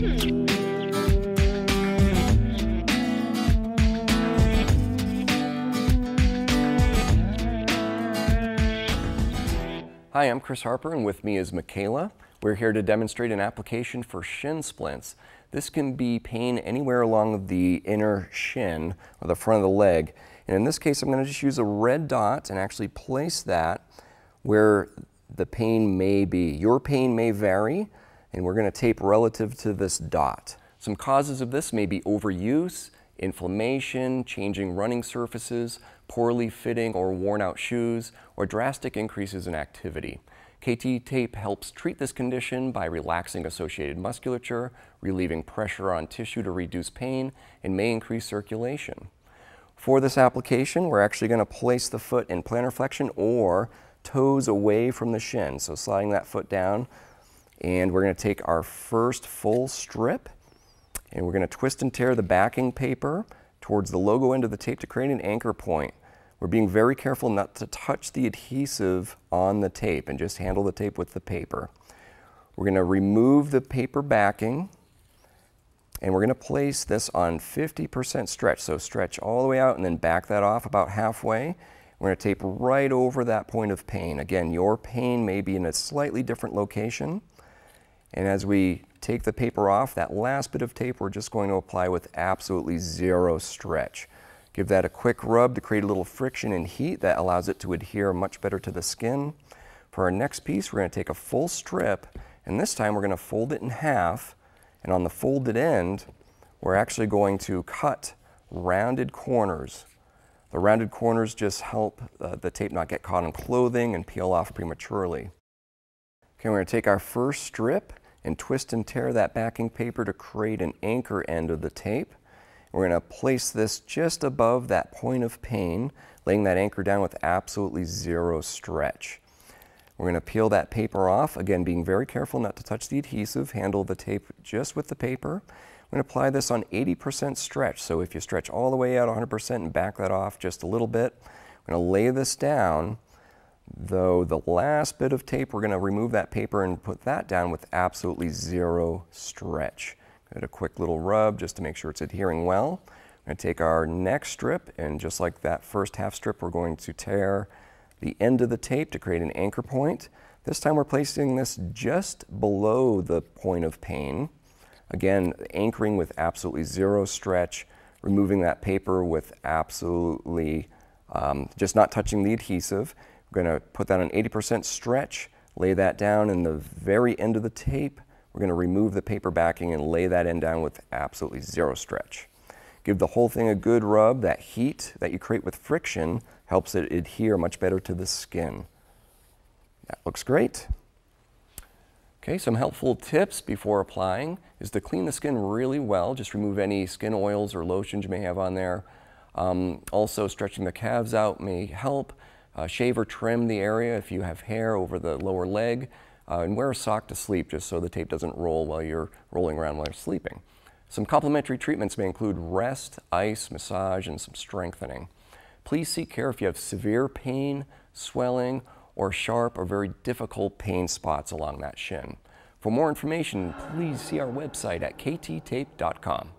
Hi, I'm Chris Harper, and with me is Michaela. We're here to demonstrate an application for shin splints. This can be pain anywhere along the inner shin or the front of the leg. And in this case, I'm going to just use a red dot and actually place that where the pain may be. Your pain may vary, and we're going to tape relative to this dot. Some causes of this may be overuse, inflammation, changing running surfaces, poorly fitting or worn out shoes, or drastic increases in activity. KT tape helps treat this condition by relaxing associated musculature, relieving pressure on tissue to reduce pain, and may increase circulation. For this application, we're actually going to place the foot in plantar flexion or toes away from the shin. So sliding that foot down, and we're going to take our first full strip, and we're going to twist and tear the backing paper towards the logo end of the tape to create an anchor point. We're being very careful not to touch the adhesive on the tape and just handle the tape with the paper. We're going to remove the paper backing, and we're going to place this on 50% stretch. So stretch all the way out and then back that off about halfway. We're going to tape right over that point of pain. Again, your pain may be in a slightly different location. And as we take the paper off, that last bit of tape we're just going to apply with absolutely zero stretch. Give that a quick rub to create a little friction and heat that allows it to adhere much better to the skin. For our next piece, we're going to take a full strip, and this time we're going to fold it in half, and on the folded end, we're actually going to cut rounded corners. The rounded corners just help the tape not get caught on clothing and peel off prematurely. Okay, we're going to take our first strip and twist and tear that backing paper to create an anchor end of the tape. We're going to place this just above that point of pain, laying that anchor down with absolutely zero stretch. We're going to peel that paper off, again being very careful not to touch the adhesive, handle the tape just with the paper. We're going to apply this on 80% stretch, so if you stretch all the way out 100% and back that off just a little bit, we're going to lay this down, though the last bit of tape we're going to remove that paper and put that down with absolutely zero stretch. A quick little rub just to make sure it's adhering well. We're going to take our next strip, and just like that first half strip, we're going to tear the end of the tape to create an anchor point. This time we're placing this just below the point of pain. Again, anchoring with absolutely zero stretch, removing that paper with absolutely just not touching the adhesive. We're going to put that on 80% stretch, lay that down in the very end of the tape. We're going to remove the paper backing and lay that end down with absolutely zero stretch. Give the whole thing a good rub. That heat that you create with friction helps it adhere much better to the skin. That looks great. Okay, some helpful tips before applying is to clean the skin really well. Just remove any skin oils or lotions you may have on there. Also, stretching the calves out may help. Shave or trim the area if you have hair over the lower leg. And wear a sock to sleep just so the tape doesn't roll while you're rolling around while you're sleeping. Some complementary treatments may include rest, ice, massage, and some strengthening. Please seek care if you have severe pain, swelling, or sharp or very difficult pain spots along that shin. For more information, please see our website at kttape.com.